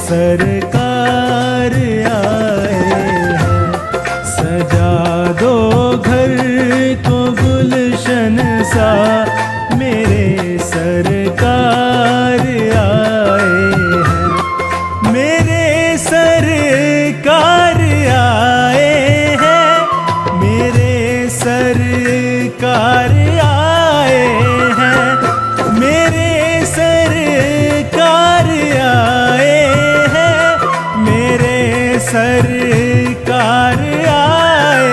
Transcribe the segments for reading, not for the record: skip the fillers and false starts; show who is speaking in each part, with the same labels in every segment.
Speaker 1: सरकार आए हैं। सजा दो घर को गुलशन सा, मेरे सरकार आए हैं। मेरे सरकार आए हैं, मेरे सरकार आए हैं, मेरे सरकार आए हैं, मेरे सरकार आए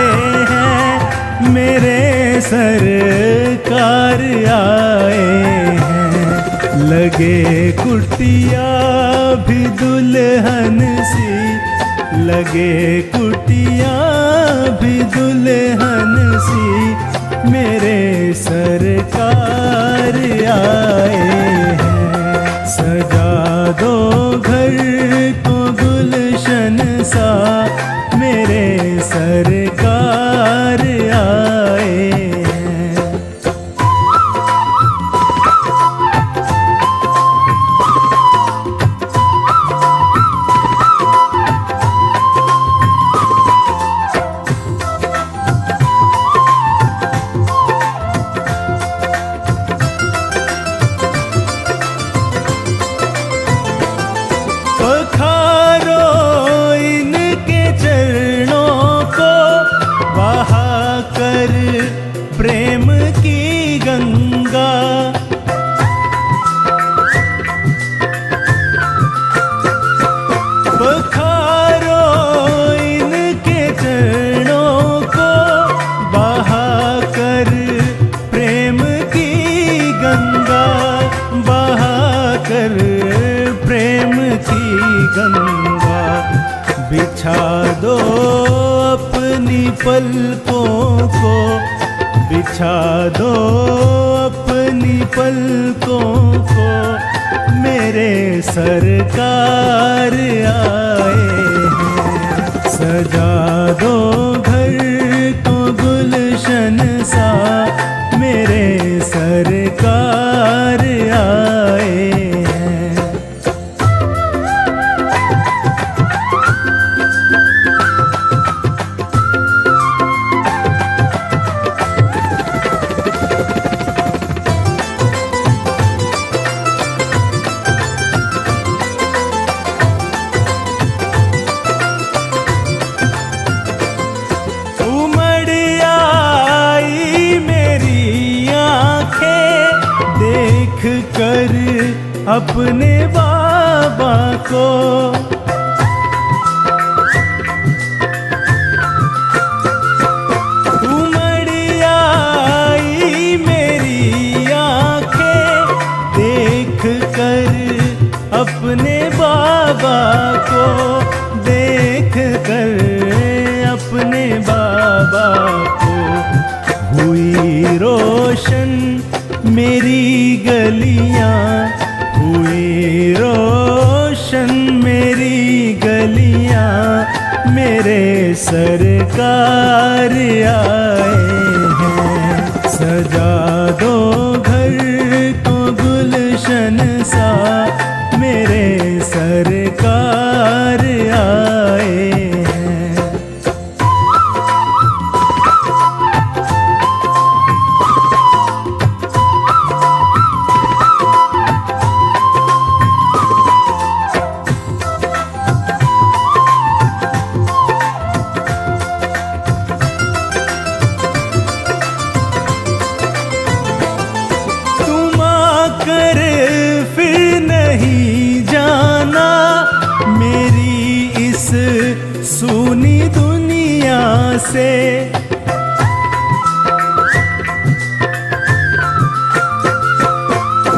Speaker 1: हैं, मेरे सरकार आए हैं। लगे कुटिया भी दुल्हन सी, लगे कुटिया भी दुल्हन सी, मेरे सरकार आए हैं। सजा दो घर को गुलशन सा, मेरे सरकार आए हैं। पखारो इनके चरणों को, बहा कर प्रेम की गंगा। पखारो इनके चरणों को, बहा कर प्रेम की गंगा, बहा कर प्रेम की गंगा। बिछा दो अपनी पलकों को, बिछा दो अपनी पलकों को, मेरे सरकार आए हैं। सजा दो घर को गुलशन सा, मेरे सरकार आए हैं। कर अपने बाबा को, उमड़ आई मेरी आंखें देख कर अपने बाबा को, देख कर अपने बाबा को। हुई रोशन मेरी गलियां, हुई रोशन मेरी गलियां, मेरे सरकार आए हैं। सजा दो घर को गुलशन सा, मेरे सरकार आए हैं। सुनी दुनिया से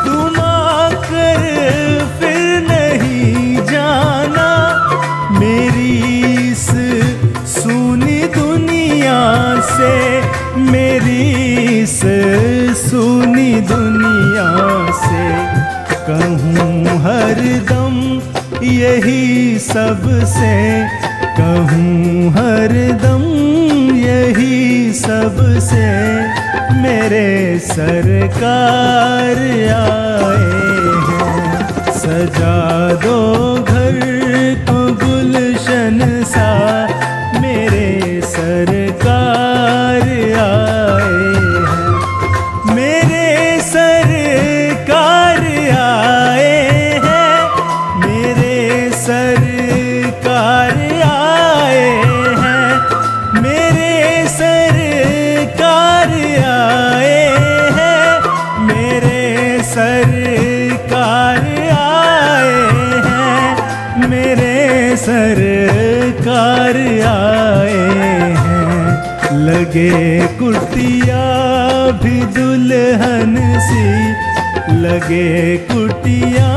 Speaker 1: तुम आकर फिर नहीं जाना, मेरी इस सुनी दुनिया से, मेरी इस सुनी दुनिया से। कहूँ हरदम यही सबसे, कहूँ हरदम यही सबसे, मेरे सरकार आए हैं। सजा दो घर सरकार आए हैं। लगे कुटिया भी दुल्हन सी, लगे कुटिया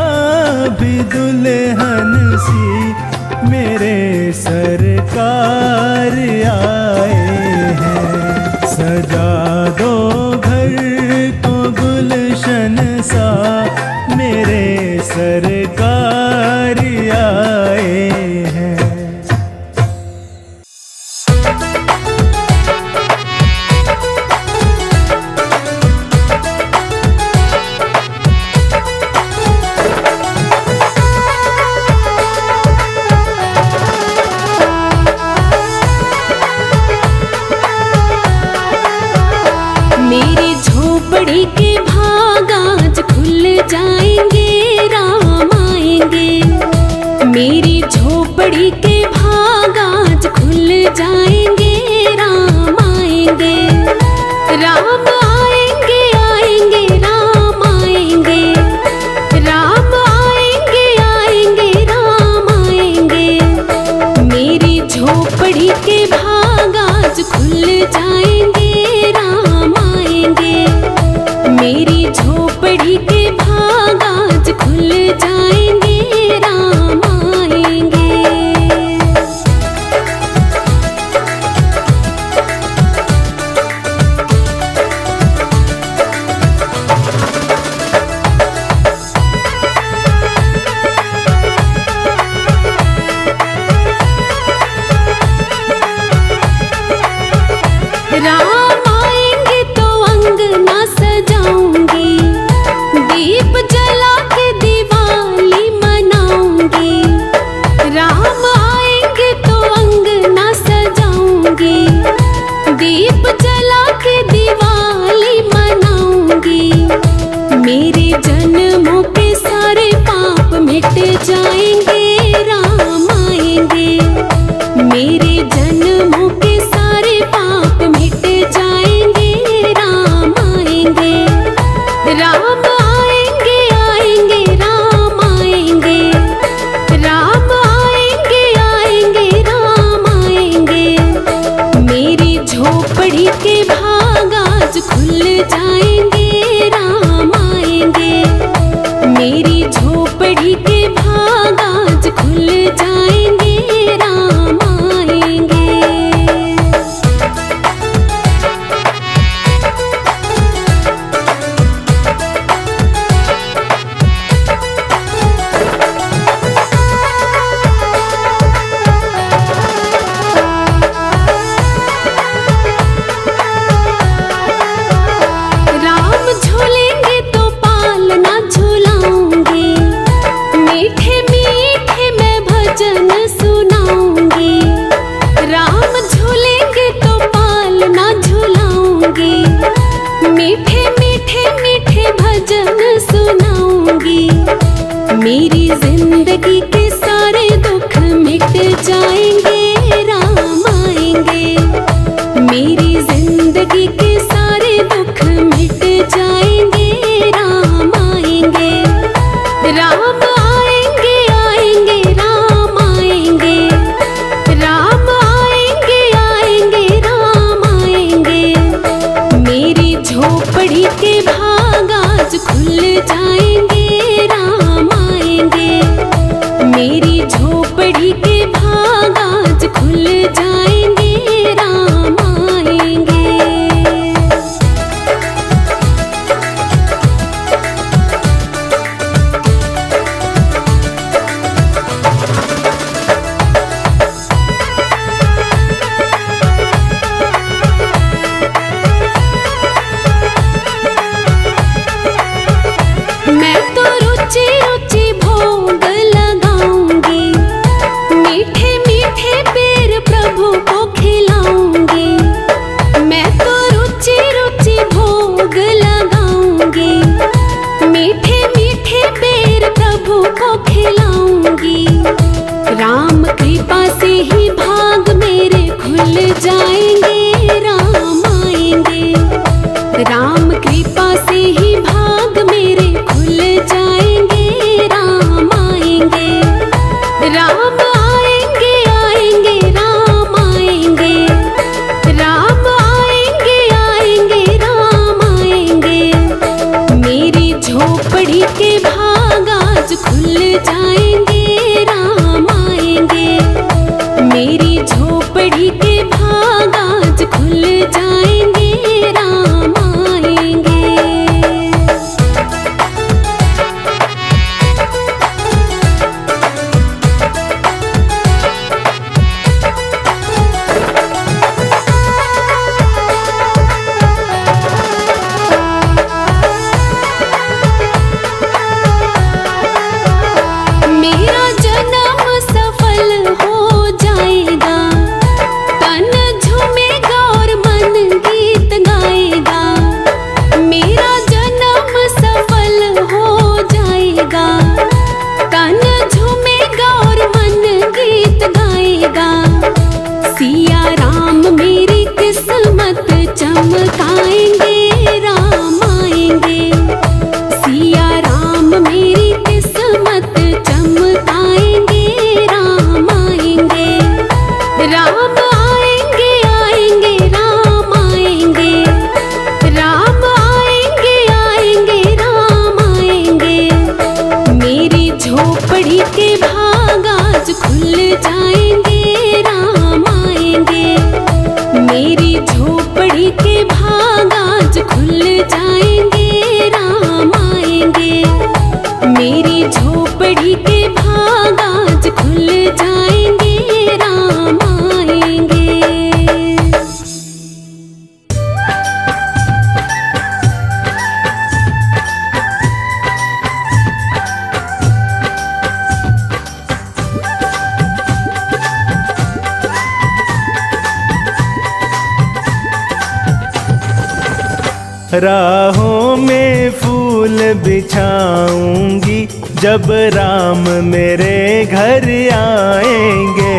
Speaker 1: भी दुल्हन सी, मेरे सरकार आए हैं। सजा दो घर को गुलशन सा, मेरे सरकार आए हैं।
Speaker 2: मेरी झोपड़ी के भाग आज खुल जाएंगे, राम आएंगे। मेरी झोपड़ी के भाग आज खुल जाएंगे, राम आएंगे। राम आएंगे आएंगे राम आएंगे, राम आएंगे आएंगे राम आएंगे। मेरी झोपड़ी के भाग आज खुल जाएंगे, राम आएंगे। मेरी झोपड़ी के भाग आज खुल जाएंगे, राम आएंगे। राम आएंगे तो अंगना सजाऊंगी, दीप जला के दिवाली मनाऊंगी। राम आएंगे तो अंगना सजाऊंगी, दीप जला के दिवाली मनाऊंगी। मेरे जन्मों के सारे पाप मिट जाएंगे, राम आएंगे। मेरे जन्मों के सारे पाप मिट जाएंगे, राम आएंगे। राम आएंगे आएंगे राम आएंगे, राम आएंगे आएंगे राम आएंगे। मेरी झोपड़ी के भाग आज खुल जाएंगे, राम आएंगे। मेरी झोपड़ी के भाग आज खुल जाएंगे, राम आएंगे। राम झूलेंगे तो पालना झूलाऊंगी, मीठे मीठे मैं भजन सुनाऊंगी। राम झूलेंगे तो पालना झूलाऊंगी, मीठे मीठे मीठे भजन सुनाऊंगी। मेरी जिंदगी के सारे दुख मिट जाएंगे, राम आएंगे। मेरी जिंदगी के सारे दुख मिट जाएंगे, राम आएंगे। राम आएंगे आएंगे राम आएंगे, राम आएंगे आएंगे राम आएंगे। मेरी झोपड़ी के भाग आज खुल जाएंगे, राम आएंगे। मेरी झोपड़ी के भाग आज खुल जाएंगे, राम आएंगे। चमकाएंगे राम आएंगे, सिया राम मेरी किस्मत चमकाएंगे राम आएंगे। राम आएंगे आएंगे राम आएंगे, राम आएंगे आएंगे राम आएंगे। मेरी झोपड़ी के भाग आज खुल जाएंगे राम आएंगे, मेरी झोपड़ी के भाग आज खुल जाएंगे राम आएंगे, मेरी झोपड़ी के भाग आज खुल जाएंगे राम आएंगे।
Speaker 1: राहों में फूल बिछाऊंगी जब राम मेरे घर आएंगे।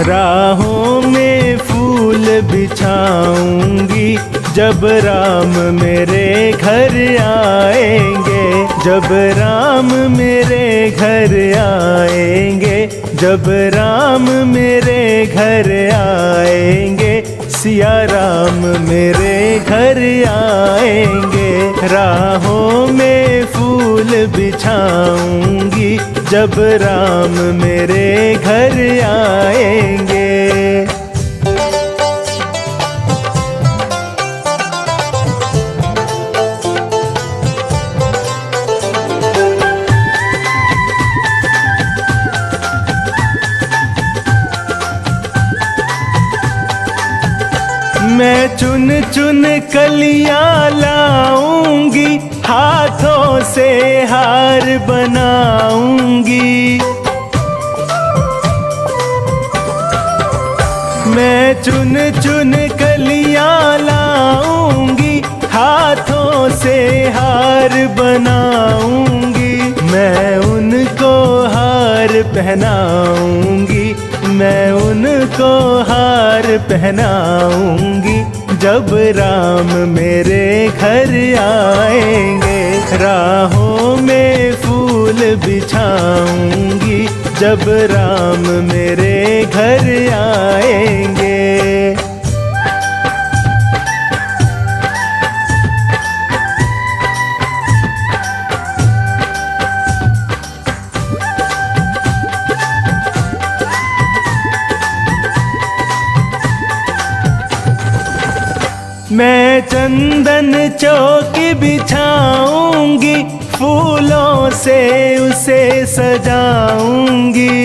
Speaker 1: राहों में फूल बिछाऊंगी जब राम मेरे घर आएंगे, जब राम मेरे घर आएंगे, जब राम मेरे घर आएंगे, सिया राम मेरे घर आएंगे। राहों में फूल बिछाऊंगी जब राम मेरे घर आएंगे। मैं चुन चुन कलियां लाऊंगी, हाथों से हार बनाऊंगी। मैं चुन चुन कलियां लाऊंगी, हाथों से हार बनाऊंगी। मैं उनको हार पहनाऊंगी, मैं उनको हार पहनाऊंगी जब राम मेरे घर आएंगे। राहों में फूल बिछाऊंगी जब राम मेरे घर आएंगे। मैं चंदन चौकी बिछाऊंगी, फूलों से उसे सजाऊंगी।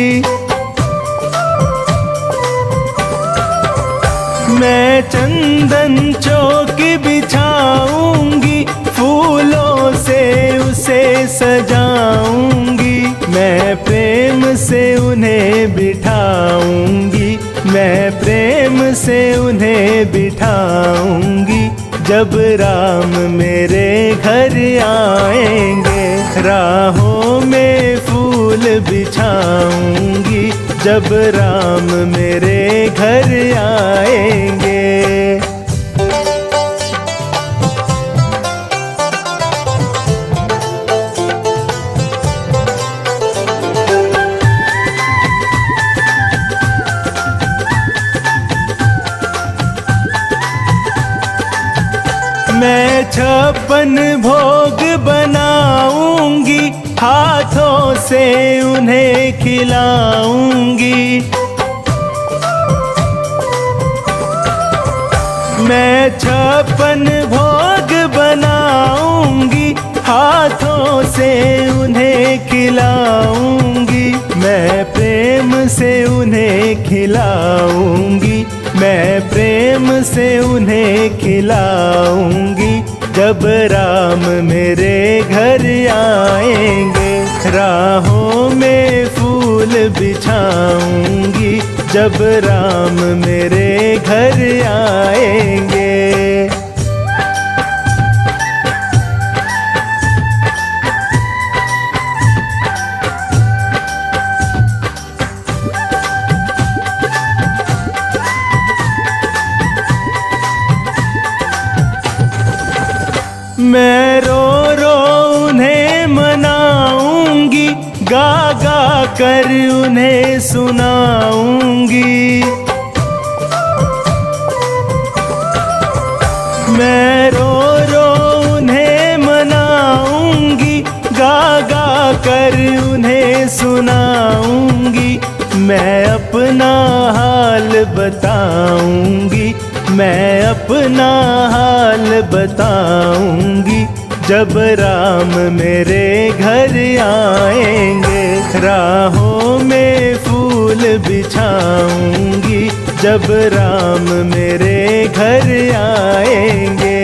Speaker 1: मैं चंदन चौकी बिछाऊंगी, फूलों से उसे सजाऊंगी। मैं प्रेम से उन्हें बिठाऊंगी, मैं प्रेम से उन्हें बिठाऊंगी जब राम मेरे घर आएंगे। राहों में फूल बिछाऊंगी जब राम मेरे घर आएंगे। मैं 56 भोग बनाऊंगी, हाथों से उन्हें खिलाऊंगी। मैं 56 भोग बनाऊंगी, हाथों से उन्हें खिलाऊंगी। मैं प्रेम से उन्हें खिलाऊंगी, मैं प्रेम से उन्हें खिलाऊंगी जब राम मेरे घर आएंगे। राहों में फूल बिछाऊंगी जब राम मेरे घर आएंगे। मैं रो रो उन्हें मनाऊंगी, गा गा कर उन्हें सुनाऊंगी। मैं रो रो उन्हें मनाऊंगी, गा गा कर उन्हें सुनाऊंगी। मैं अपना हाल बताऊंगी, मैं अपना हाल बताऊंगी। जब राम मेरे घर आएंगे, राहों में फूल बिछाऊंगी। जब राम मेरे घर आएंगे।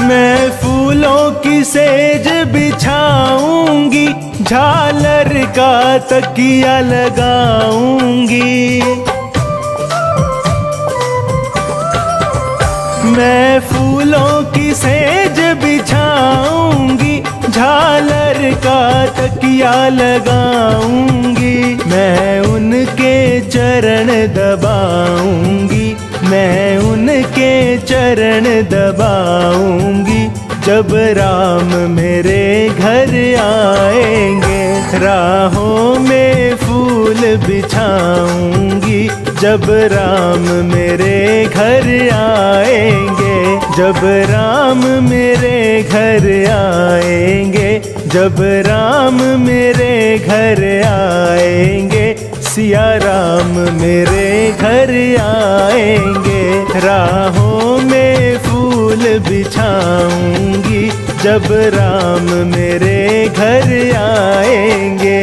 Speaker 1: मैं फूलों की सेज बिछाऊंगी, झालर का तकिया लगाऊंगी। मैं फूलों की सेज बिछाऊंगी, झालर का तकिया लगाऊंगी। मैं उनके चरण दबाऊंगी, मैं उनके चरण दबाऊंगी। जब राम मेरे घर आएंगे, राहों में फूल बिछाऊंगी। जब राम मेरे घर आएंगे, जब राम मेरे घर आएंगे, जब राम मेरे घर आएंगे। सिया राम मेरे घर आएंगे, राहों में फूल बिछाऊंगी। जब राम मेरे घर आएंगे।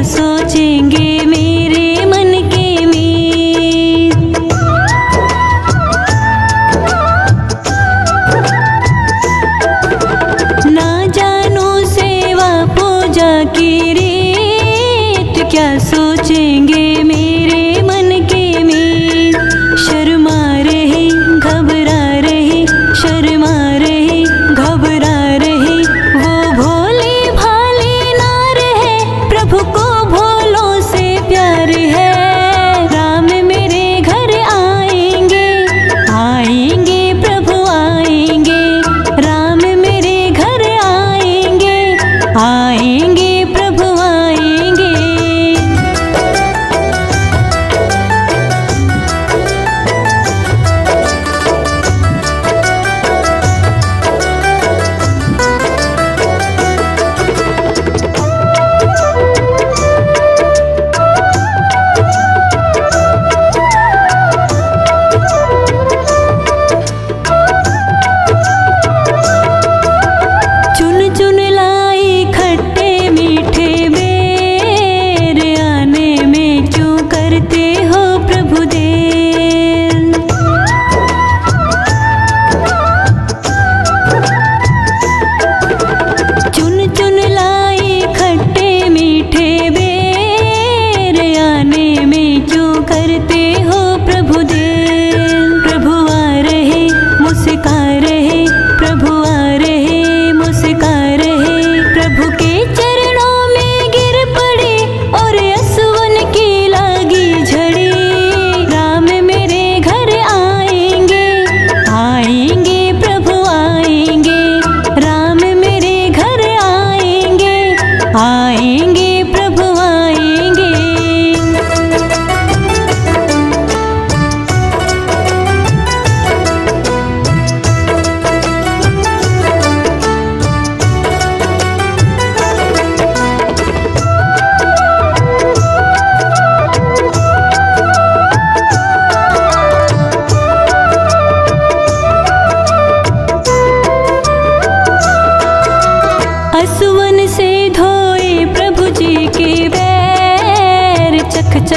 Speaker 2: सोचेंगे मेरे मन के मीत।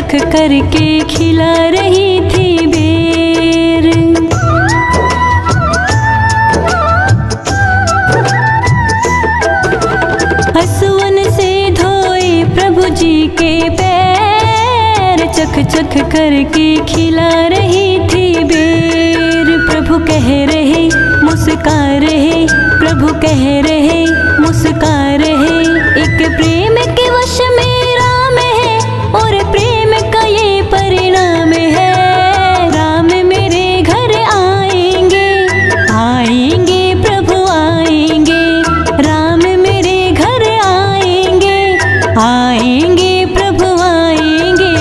Speaker 3: चख करके खिला रही थी बेर। हसुवन से धोए प्रभु जी के पैर, चख चख करके खिला रही थी बेर। प्रभु कह रहे मुस्का रहे, प्रभु कह रहे मुस्का रहे, एक प्रेम के वश में राम है और प्रेम का ये परिणाम है। राम मेरे घर आएंगे, आएंगे प्रभु आएंगे, राम मेरे घर आएंगे, आएंगे प्रभु आएंगे।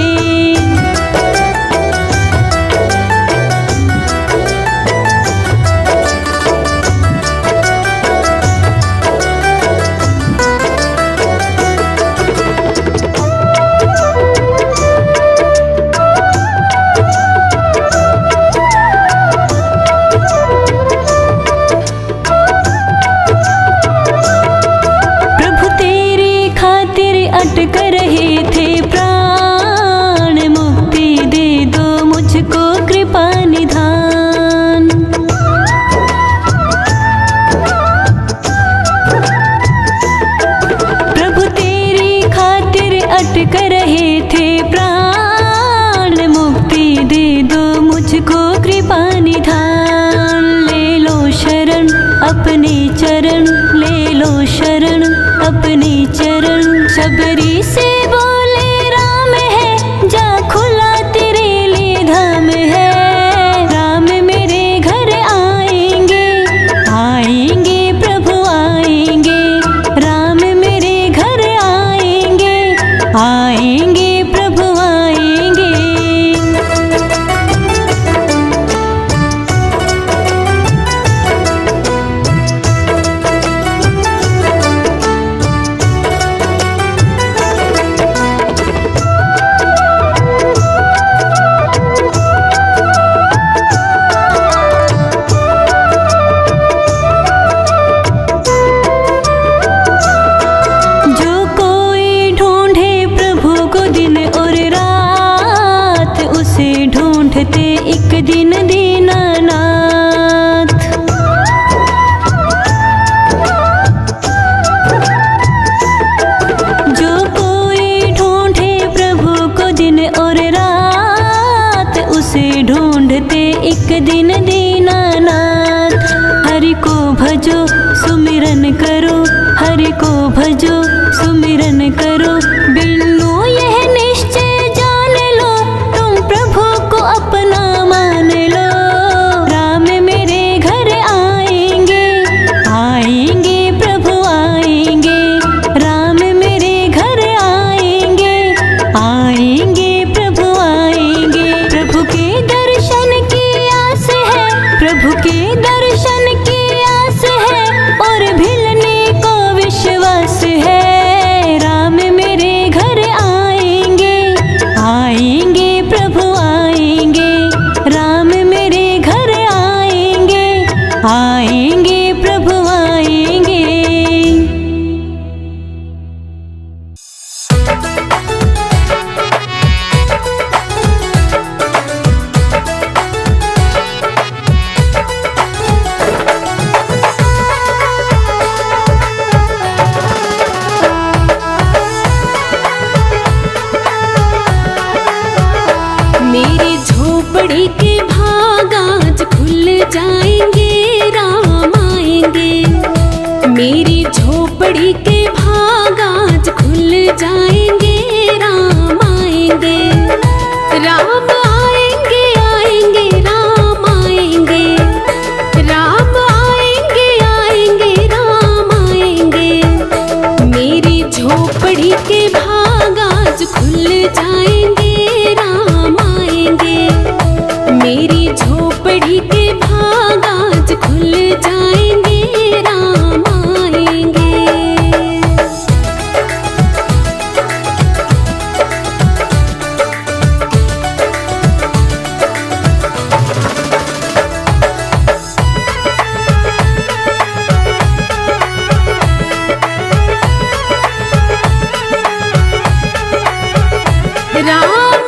Speaker 3: अटक रहे थे प्राण, मुक्ति दे दो मुझको कृपा निधान। प्रभु तेरी खातिर अटक रहे थे प्राण, मुक्ति दे दो मुझको कृपा निधान। ले लो शरण अपने चरण, ले लो शरण अपने चरण। शबरी से बोले राम है, जा खुला तेरे लिए धाम है। राम मेरे घर आएंगे, आएंगे प्रभु आएंगे, राम मेरे घर आएंगे, आएंगे प्रभु आएंगे। ढूंढते एक दिन दीनानाथ। जो कोई ढूंढे प्रभु को दिन और रात, उसे ढूंढते एक दिन दीनानाथ। हरि को भजो सुमिरन करो, हरि को भजो सुमिरन करो। बिल्लो यह निश्चय जान लो, तुम प्रभु को अपना मान लो। राम मेरे घर आएंगे, आएंगे प्रभु आएंगे, राम मेरे घर आएंगे, आएंगे प्रभु आएंगे। प्रभु के दर्शन की आस है, प्रभु के दर्शन की आस है, और भिलने को विश्वास है। राम मेरे घर आएंगे, आएंगे प्रभु आएंगे, राम मेरे घर आएंगे, आएंगे प्रभु आएंगे।
Speaker 2: मेरी झोपड़ी के भाग आज खुल जाएंगे, राम आएंगे। मेरी झोपड़ी के भाग आज खुल जाएंगे, राम आएंगे। राम आएंगे, आएंगे राम आएंगे, राम आएंगे, आएंगे राम आएंगे। मेरी झोपड़ी के भाग आज खुल जाएंगे, राम आएंगे। मेरी झोपड़ी के भाग आज खुल जाएंगे, राम आएंगे। राम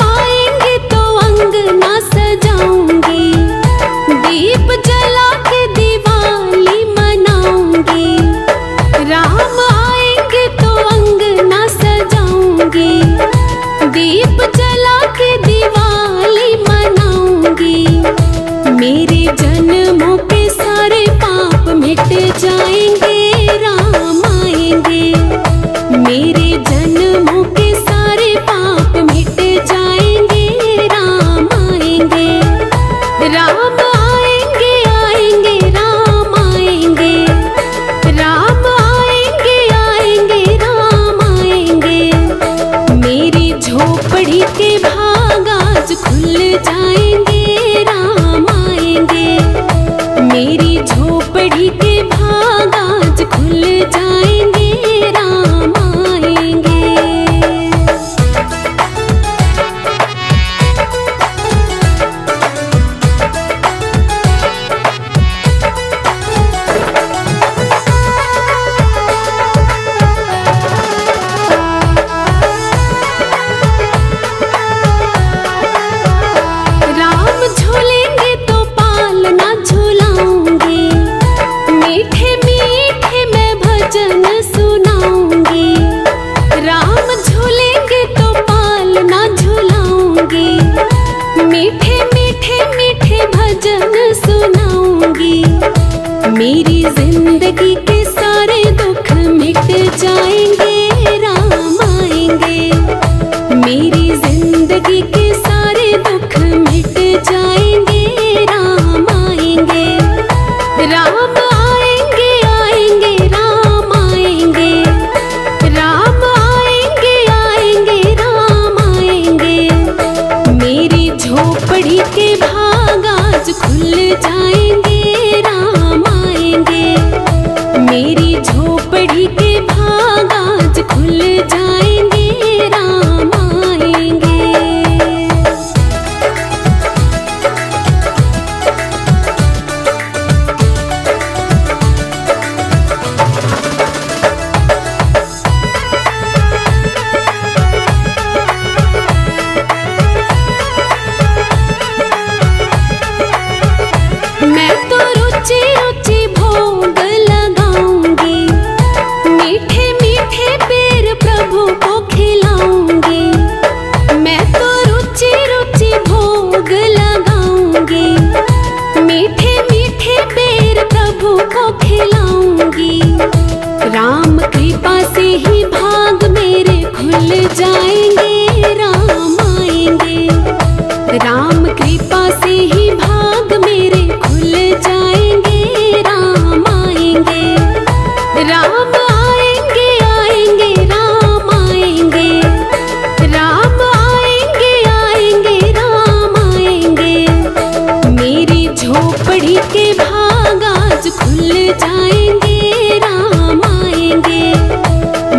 Speaker 2: झोपड़ी के भाग आज खुल जाएंगे, राम आएंगे।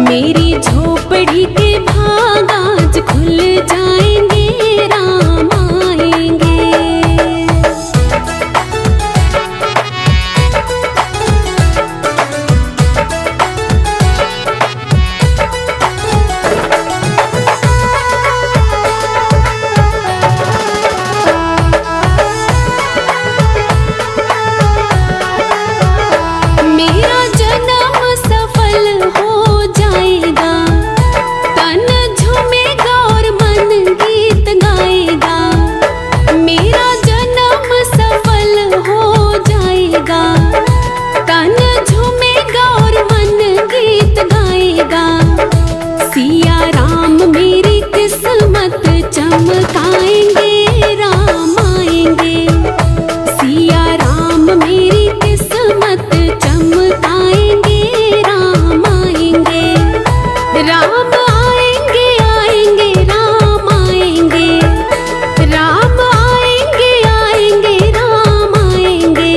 Speaker 2: मेरी झोपड़ी के भाग आज खुल जाएंगे, राम आएंगे। मेरा जन्म सफल हो जाएगा, तन झूमेगा और मन गीत गाएगा। मेरा जन्म सफल हो जाएगा, तन झूमेगा और मन गीत गाएगा। सिया राम मेरी किस्मत चमकाएंगे, राम आएंगे। सिया राम मेरी किस्मत चमकाएंगे, राम आएंगे। राम आएंगे आएंगे राम आएंगे, राम आएंगे आएंगे राम आएंगे।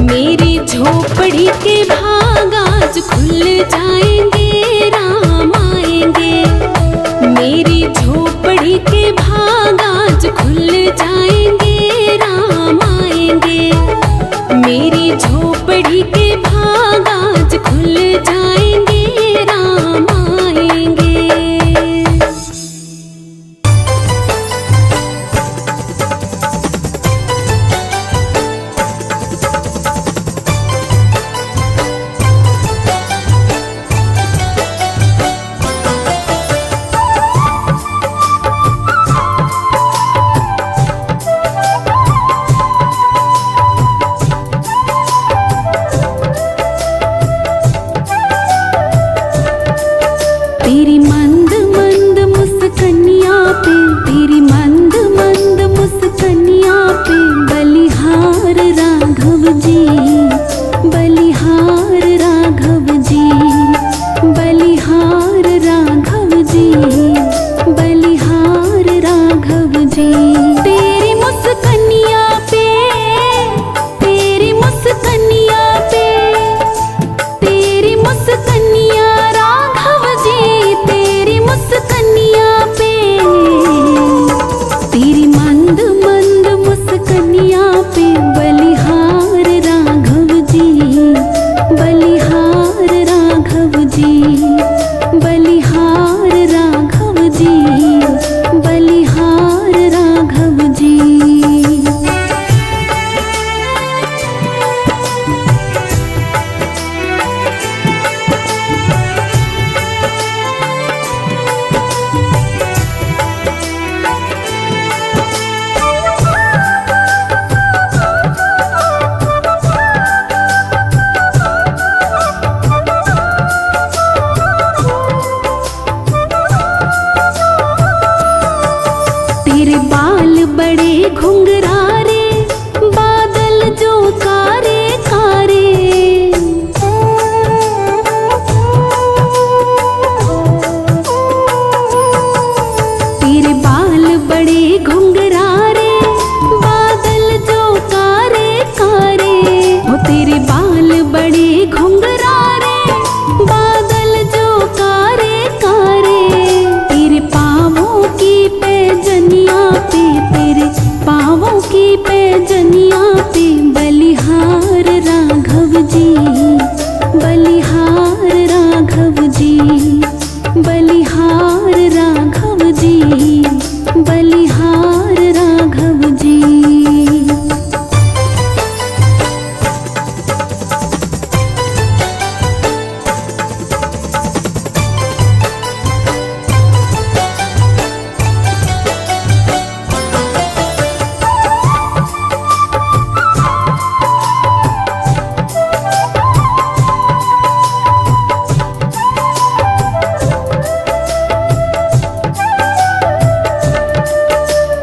Speaker 2: मेरी झोपड़ी के भाग आज खुल जाएंगे, राम आएंगे। मेरी झोपड़ी के भाग आज खुल जाएंगे, राम आएंगे। मेरी झोपड़ी के भाग आज खुल जाएंगे, राम आएंगे। तेरी मंद मंद मुस्कनिया पे, तेरी मंद मंद मुस्कनिया पे बलिहार राघव जी, बलिहार राघव जी, बलिहार राघव जी, बलिहार राघव जी। तेरी मुस्कनिया पे, तेरी मुस्कनिया पे, तेरी मुस्कनिया राघव जी, तेरी मुस्कनिया पे। तेरी मंद मंद मुस्कनिया पे बलिहार राघव जी, बलिहार राघव जी, बलिहार राघव जी, बलिहार राघव जी। तेरे बाल बड़े घुंघरारे, बादल जो कारे कारे। तेरे बाल बड़े घुंघरारे, बादल जो कारे कारे। हो तेरे बाल बड़े घुंघरारे, बादल जो कारे कारे। तेरे पाँवों की पैजनिया पे, तेरे पाँवों की पैजनिया पे बलिहार राघव जी, बलिहार राघव जी, बलिहार राघव जी, बलिहार राघव जी।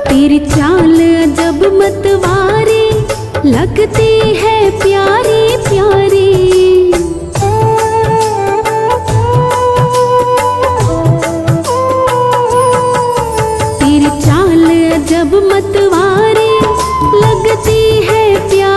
Speaker 2: तेरी चाल अजब मतवारी, लगती है प्यारी प्यारी। तेरी चाल अजब मतवारी, लगती है प्यारी।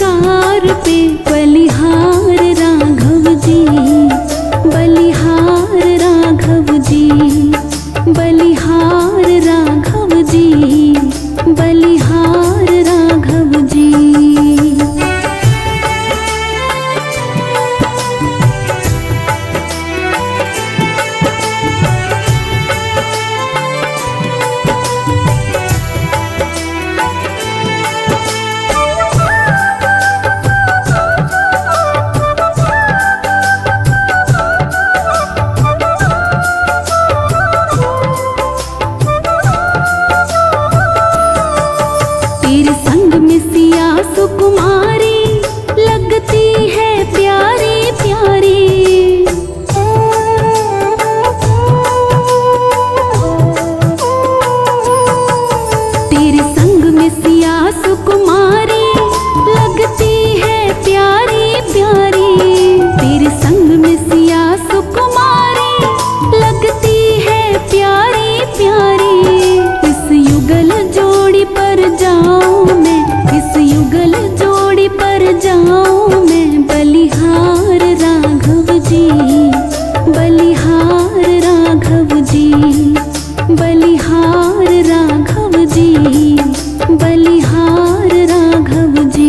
Speaker 2: चमत्कार पे बलिहार राघव जी, बलिहार राघव जी, बलिहार राघव जी, बलिहार राघव जी। तेरे संग में सिया सुकुमारी लगती है प्यारी प्यारी। तेरे संग में सिया सुकुमारी लगती है प्यारी प्यारी। तेरे संग में सिया सुकुमारी लगती है प्यारी प्यारी। इस युगल जोड़ी पर जाऊं मैं, इस युगल जोड़ी पर जाऊं मैं, बलिहार राघव जी, बलिहार राघव जी, बलिहार राघव जी, बलिहार राघव जी।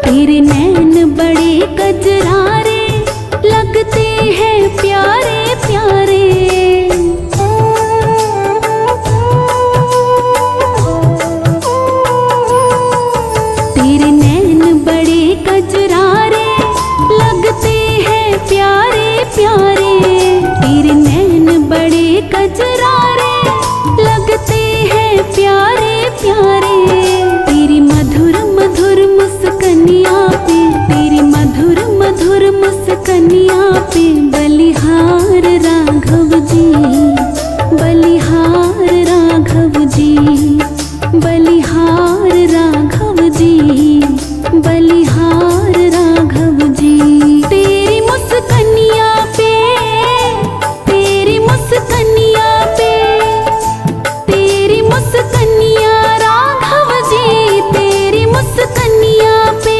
Speaker 2: तेरे नैन बड़े कजरारे लगते हैं प्यारे प्यारे। तेरे नैन बड़े कजरारे लगते हैं प्यारे प्यारे। तेरे नैन बड़े कजरारे लगते हैं प्यारे प्यारे। तेरी मधुर मधुर मुस्कनिया पे, तेरी मधुर मधुर मुस्कनिया पे, बलिहार राघव जी, बलिहार राघव जी, बलिहार राघव जी, बलिहार राघव जी। तेरी मुस्कनिया पे, तेरी मुस्कनिया पे, तेरी मुस्कनिया राघव जी, तेरी मुस्कनिया पे।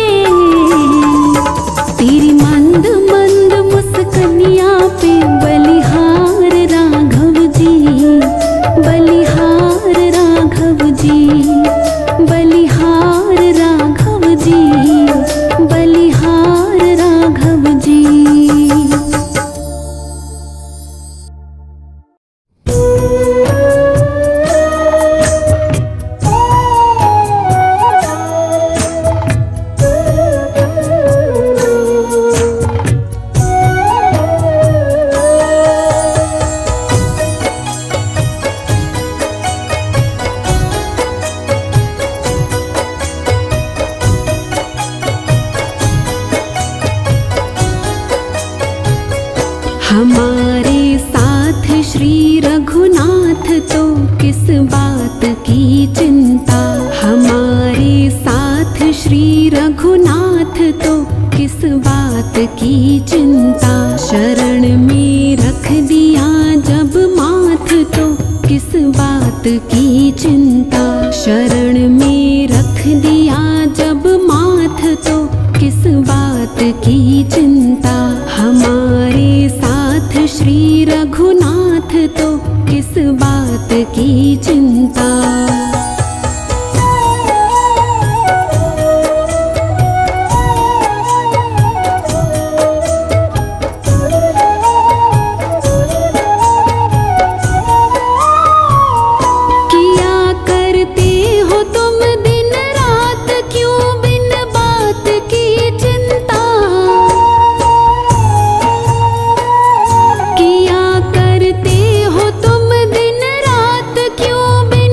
Speaker 2: तेरी मंद मंद मुस्कनिया पे, बलिहार राघव जी, बलिहार राघव जी, बलिहार राघव जी, बलिहार राघव जी। हमारे साथ श्री रघुनाथ तो किस बात की चिंता। हमारे साथ श्री रघुनाथ तो किस बात की चिंता। शरण में रख दिया जब माथ तो किस बात की चिंता। शरण में रख दिया जब माथ तो किस बात की चिंता। हमारे साथ श्री रघुनाथ तो किस बात की चिंता। किया करते हो तुम दिन रात क्यों बिन बात की चिंता। किया करते हो तुम दिन रात क्यों बिन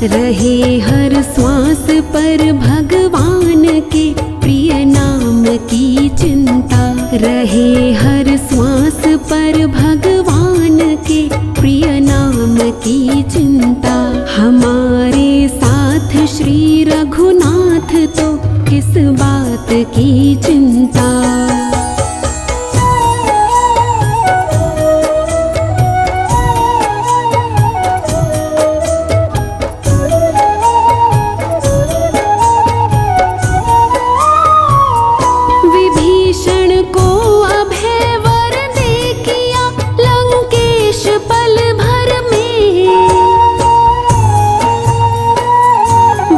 Speaker 2: रहे हर श्वास पर भगवान के प्रिय नाम की चिंता। रहे हर श्वास पर भगवान के प्रिय नाम की चिंता। हमारे साथ श्री रघुनाथ तो किस बात की चिंता। विभीषण को अभय वर दे किया लंकेश पल भर में।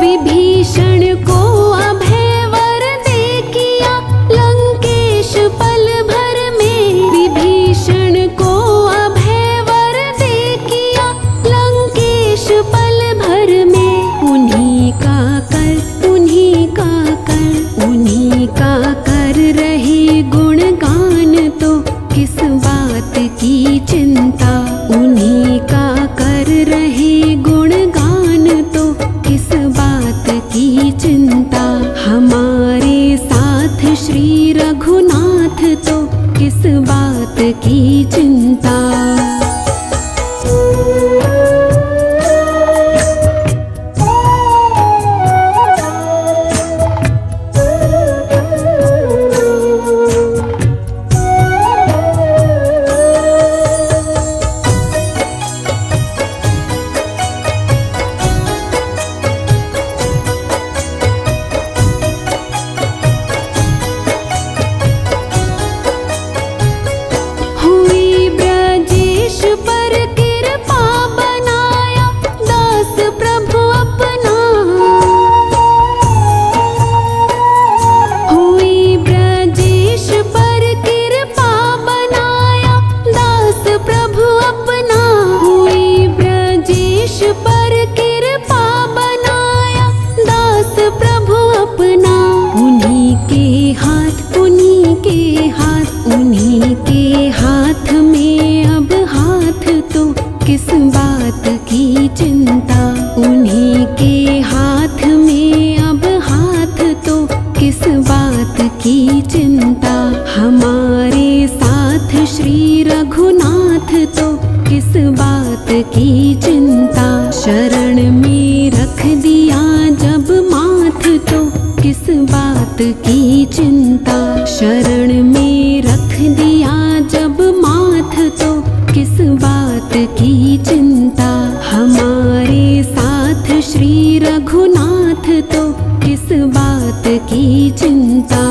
Speaker 2: विभीषण को अभय वर दे किया लंकेश पल भर में। विभीषण को अभय वर दे किया लंकेश पल भर में। उन्हीं का कर, उन्हीं का कर, उन्हीं का कर रहे गुणगान तो किस बात की चिंता। उन्हीं का कर रहे गुणगान तो किस बात की चिंता। हमारे साथ श्री रघुनाथ तो किस बात की चिंता। हुई ब्रजेश पर कृपा बनाया दास प्रभु अपना। हुई ब्रजेश पर कृपा बनाया दास प्रभु अपना। हुई ब्रजेश पर कृपा बनाया दास प्रभु अपना। उन्हीं के हाथ, उन्हीं के हाथ, उन्हीं के हाथ में अब हाथ तो किस बात की चिंता। उन्हीं के हाथ में अब हाथ तो किस बात की चिंता। हमारे साथ श्री रघुनाथ तो किस बात की चिंता। शरण में रख दिया जब माथ तो किस बात की चिंता। शरण में रख दिया जब माथ तो किस बात की चिंता। हमारे साथ श्री रघुनाथ तो किस बात की चिंता।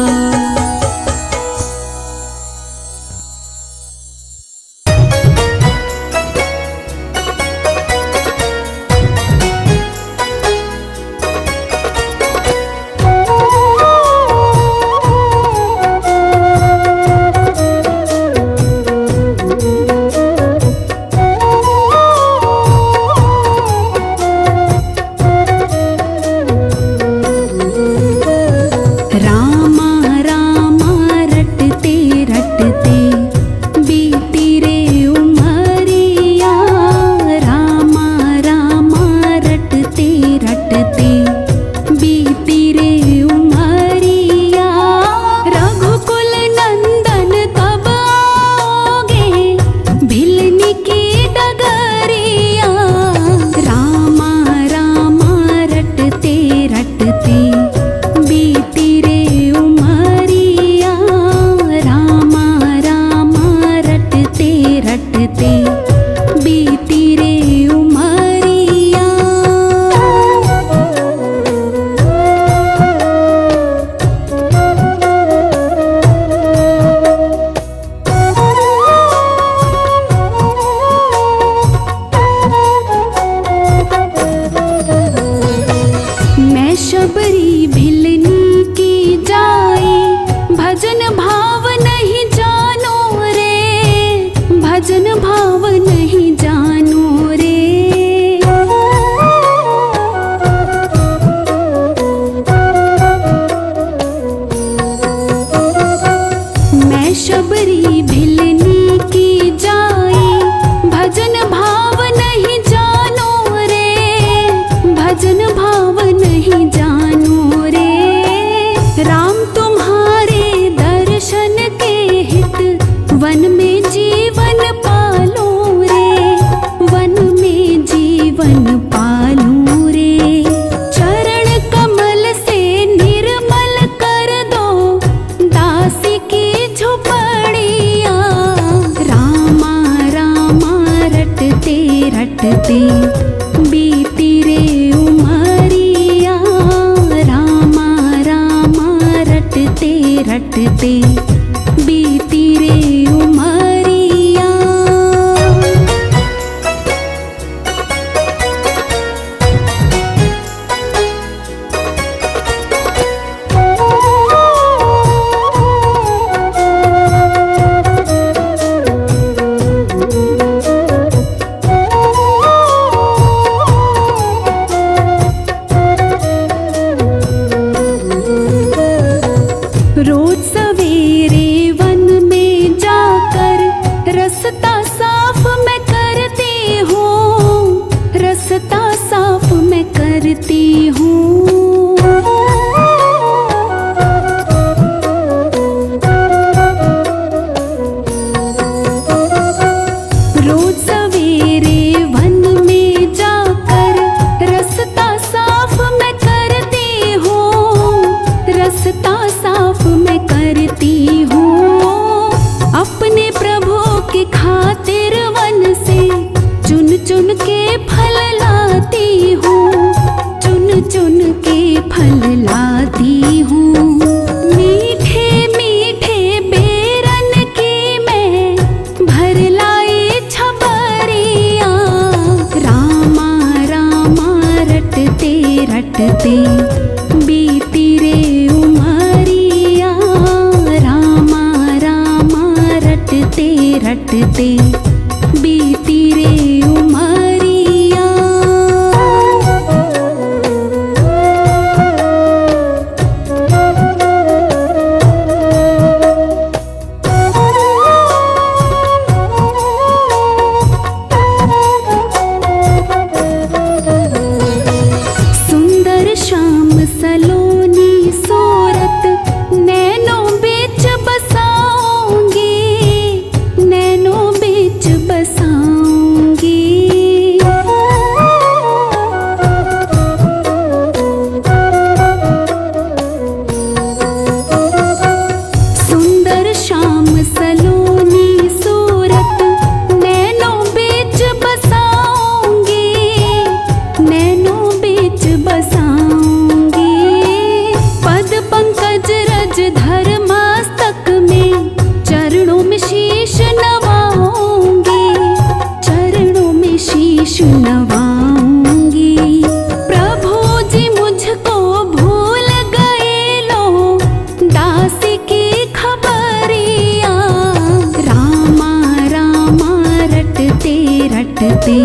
Speaker 2: रटते बीती रे उमरिया। रोज सवेरे वन में जाकर रास्ता साफ मैं करती हूँ, रास्ता साफ मैं करती हूँ। रोज सवेरे वन में जाकर रास्ता साफ मैं करती हूँ, रास्ता साफ मैं करती हूँ। अपने प्रभु के खातिर वन से चुन चुन के फल लाती हूँ, चुन चुन के फल लाती हूँ। मीठे मीठे बेरन की मैं भर लाई छबरिया, रामा रामा रटते रटते बीती रे उमरिया, रामा रामा रटते रटते बीती रे उमरिया। सुंदर श्याम सलोनी सूरत नैनों बीच बसाऊंगी, नैनों बीच बसाऊंगी। सुंदर श्याम सलोनी सूरत नैनों बीच बसाऊंगी, नैनों बीच बसाऊंगी। पद पंकज रज धर मस्तक में चरणों में शीश नवाऊंगी, चरणों में शीश नवाऊंगी। प्रभु जी मुझको भूल गए लो, दासी की खबरिया, रामा रामा रटते रटते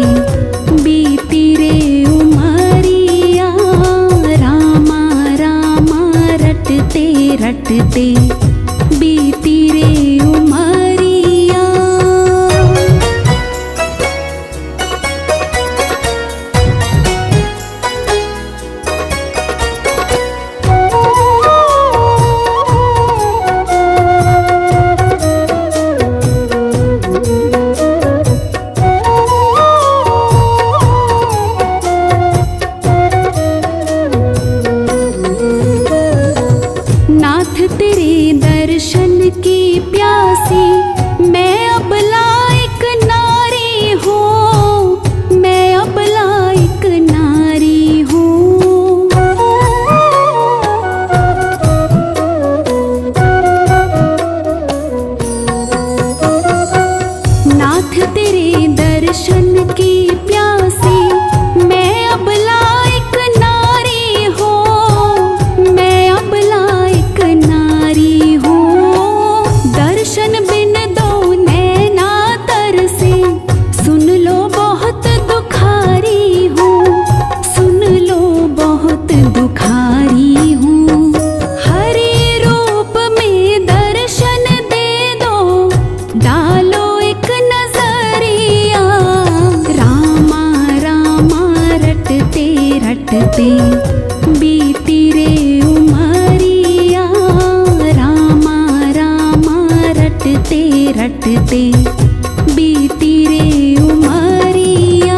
Speaker 2: बीती रे उमरिया, रामा रामा रटते रटते बीती रे उमरिया। नाथ तेरे दर्शन की प्यासी मैं अब लायक नारी हूँ, मैं अब लायक नारी हूँ। नाथ तेरे दर्शन की प्यासी मैं अब लायक नारी हूँ, मैं अब लायक नारी हूँ। दर्शन बिन दो नैना तरसे, सुन लो बहुत दुखारी हूँ, सुन लो बहुत दुखारी हूँ। हरि रूप में दर्शन दे दो, डालो एक नजरिया, रामा रामा रटते रटते बीती रे उमरिया, रामा रामा रटते रटते बीती रे उमरिया।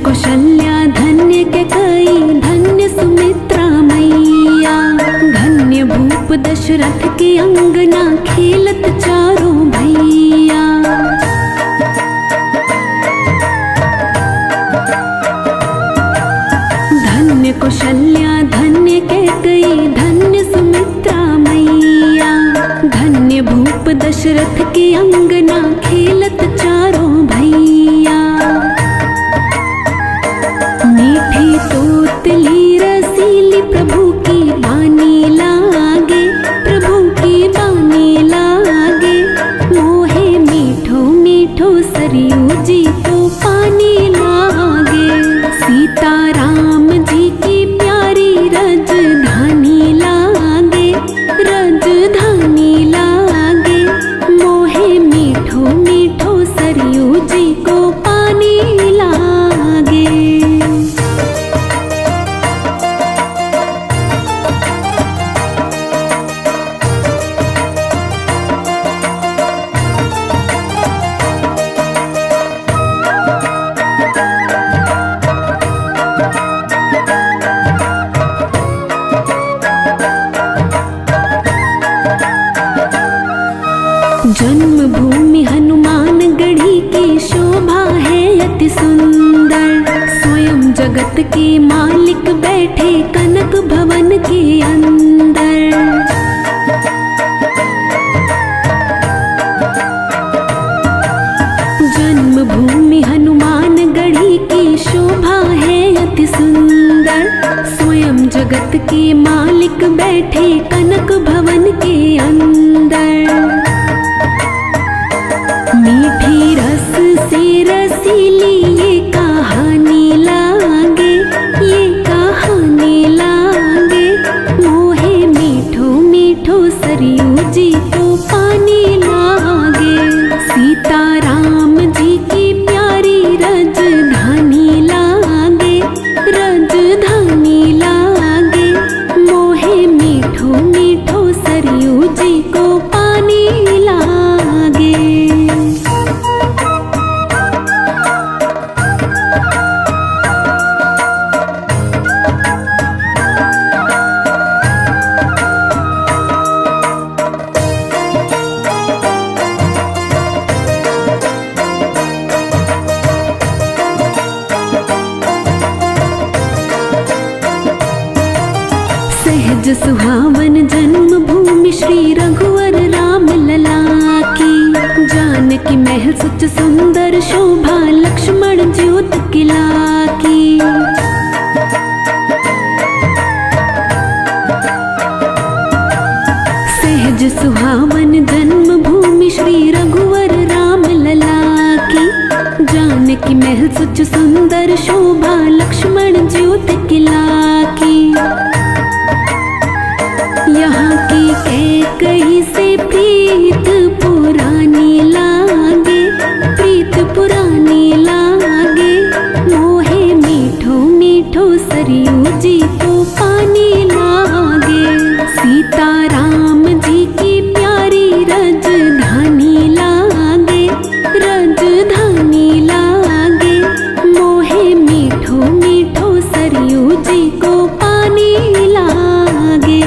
Speaker 2: कौशल्या धन्य कैकेयी धन्य सुमित्रा मैया, धन्य भूप दशरथ की अंगना खेलत चारों भैया। धन्य कौशल्या धन्य कैकेयी धन्य सुमित्रा मैया, धन्य भूप दशरथ की अंगना खेलत चारों भैया। मीठी तोतली रसीली प्रभु की बानी लागे, प्रभु की बानी लागे, मोहे मीठो मीठो सरयू जी को पानी लागे। सीता राम जी की प्यारी रजधानी लागे, रजधानी लागे, मोहे मीठो मीठो सरयू जी को पानी लागे। जन्मभूमि हनुमान गढ़ी की शोभा है अति सुंदर, स्वयं जगत के मालिक बैठे कनक भवन के अंदर। जन्मभूमि हनुमान गढ़ी की शोभा है अति सुंदर, स्वयं जगत के मालिक बैठे कनक भवन के अंदर। मीठी रस से रसीली ये कहानी लागे, ये कहानी लागे, मोहे मीठो मीठो सरयू जी को पानी लागे। सीता राम जी की प्यारी रजधानी लागे, रजधानी लागे, मोहे मीठो मीठो सरयू जी को पानी लागे। सहज सुहावन जन्मभूमि श्री रघुवर राम लला की, जानकी महल सुच सुंदर शोभा लक्ष्मण ज्योत किला की। सहज सुहावन जन्मभूमि श्री रघुवर राम लला की, जानकी महल सुच सुंदर शोभा लक्ष्मण ज्योत किला की। यहाँ की कैकेयी से प्रीत पुरानी लागे, प्रीत पुरानी लागे, मोहे मीठो मीठो सरयू जी को पानी लागे। सीता राम जी की प्यारी रजधानी लागे, रजधानी लागे, मोहे मीठो मीठो सरयू जी को पानी लागे।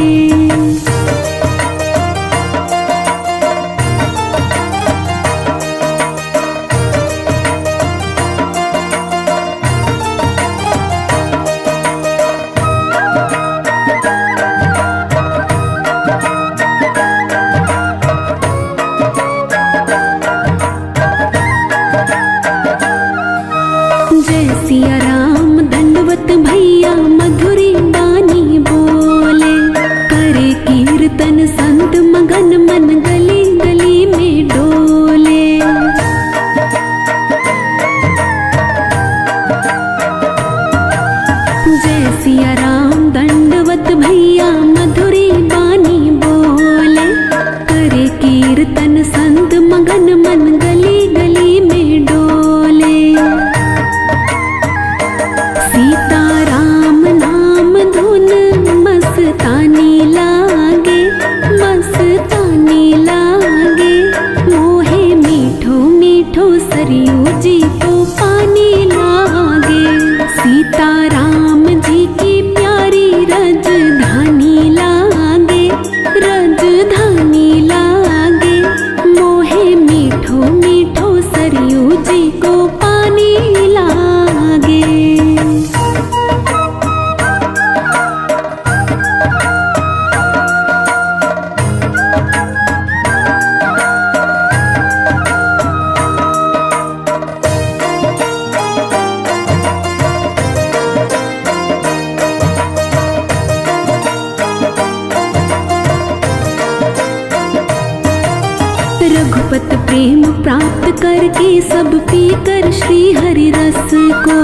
Speaker 2: रघुपत प्रेम प्राप्त करके सब पीकर श्री हरि रस को।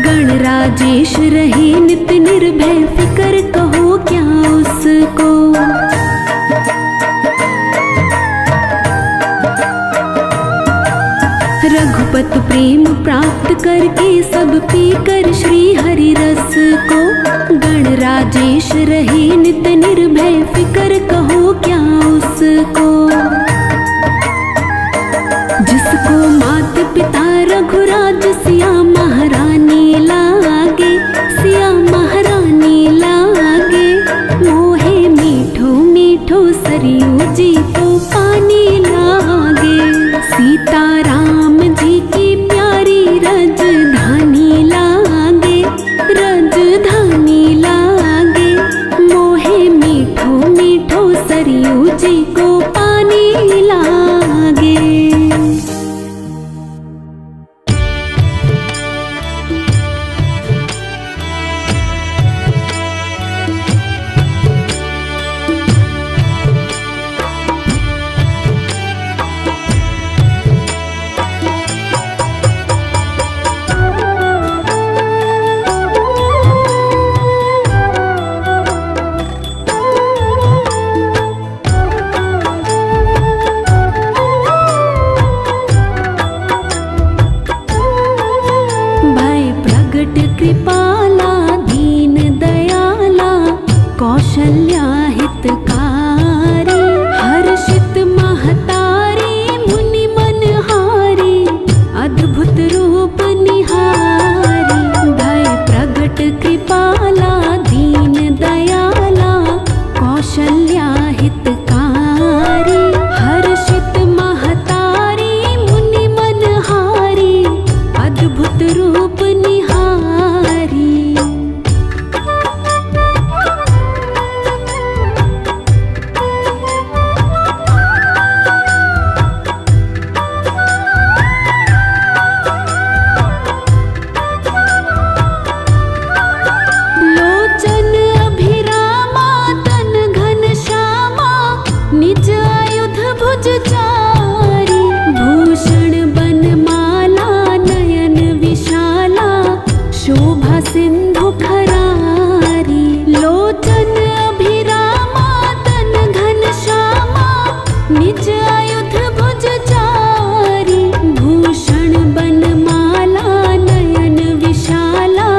Speaker 2: गणराजेश रहे नित निर्भय फिकर कहो क्या उसको। रघुपत प्रेम प्राप्त करके सब पीकर श्री हरि रस को। गणराजेश रहे नित निर्भय फिकर कहो क्या उसको। जिसको मात पिता रघुराज सिया महारानी लागे, सिया महारानी लागे। मोहे मीठो मीठो सरयू जी को पानी लागे। सीता राम जी की प्यारी रजधानी लागे, रजधानी लागे। मोहे मीठो मीठो सरयू जी को पानी लागे। कृपाला दीन दयाला कौशल्या हितकारी। हर्षित महतारी मुनि मनहारी अद्भुत रूप निहारी। भय प्रगट कृपाला दीन दयाला कौशल्या हितकारी। हर्षित महतारी मुनि मनहारी अद्भुत रूप निहारी। लोचन अभिरामा तन घनश्यामा निज आयुध भुज चारी। भूषण बनमाला नयन विशाला शोभा सिंधु खरारी। लोचन अभिरामा तन घनश्यामा निज आयुध भुज चारी। भूषण बनमाला नयन विशाला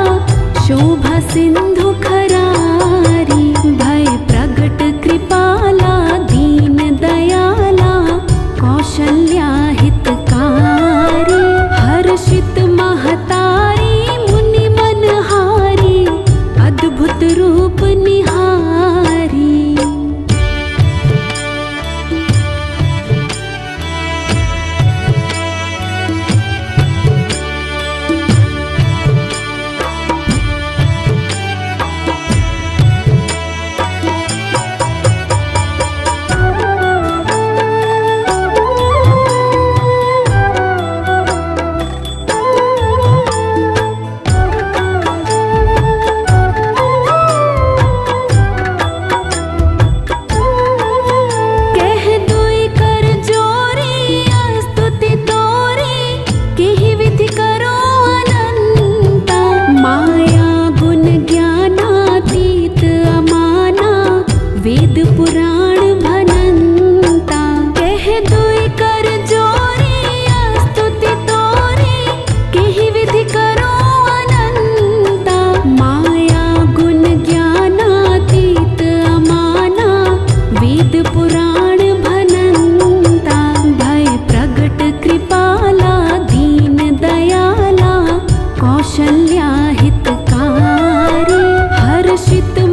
Speaker 2: शोभा सिंधु खरारी। भय प्रगट कृपाला दीन दयाला कौशल्या हितकारी। हर्षित महतारी मुनि मनहारी अद्भुत रूप निहारी।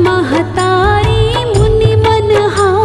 Speaker 2: महतारी मुनि मनहारी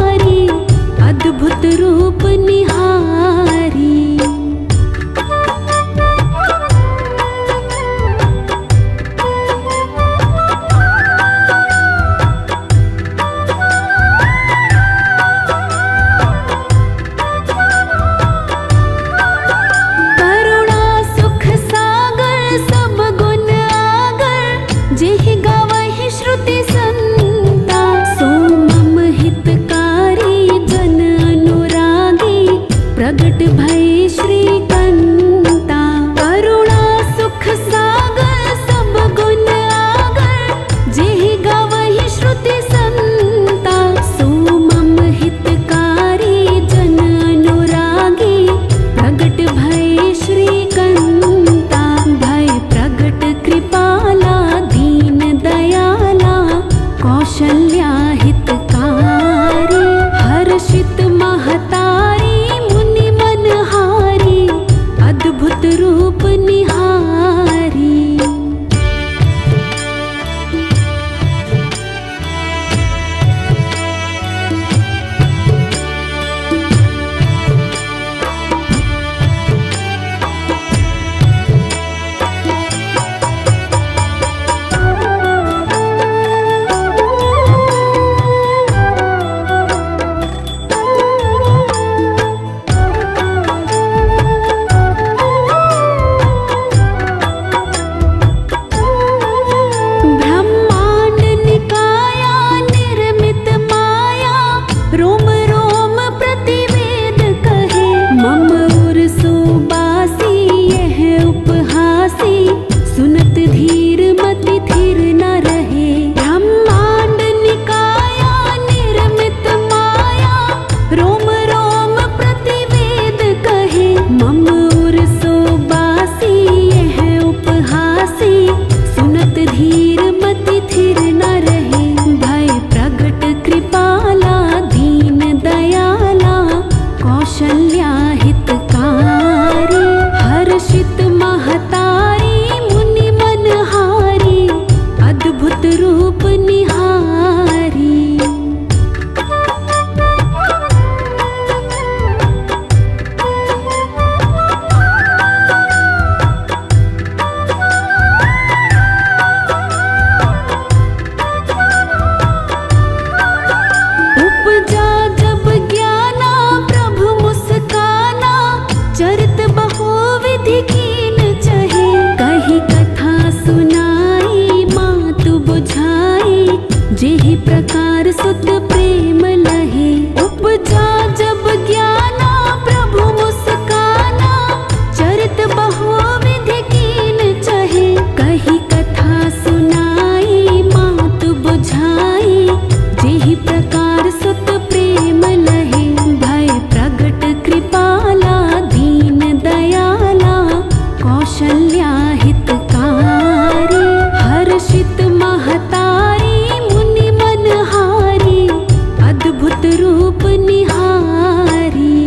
Speaker 2: अद्भुत रूप निहारी।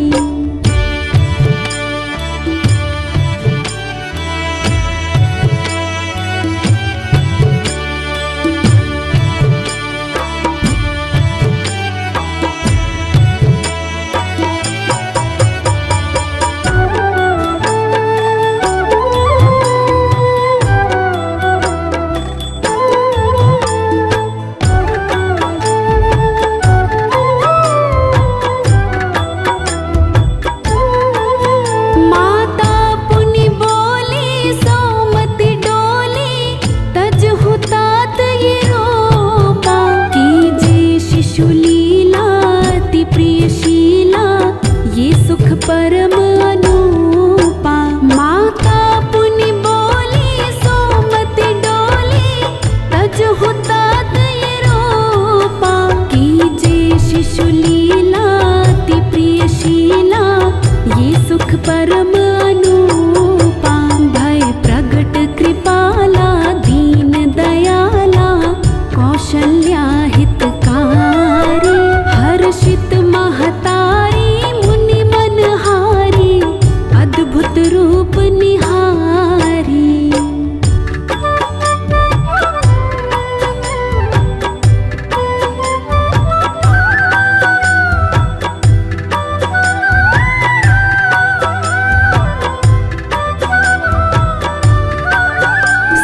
Speaker 2: परम अनूपा माता पुनि बोली सोमति डोली तज हुतात ये रूपा। कीजे शिशु लीला अति प्रियशीला ये सुख परम अनूपा। भय प्रगट कृपाला दीन दयाला कौशल्या हितकारी। हर्षित महतारी अद्भुत रूप निहारी।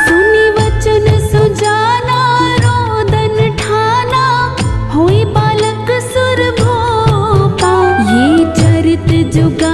Speaker 2: सुनि वचन सुजाना रोदन ठाना होई बालक सुर भोपा। ये चरित जुगा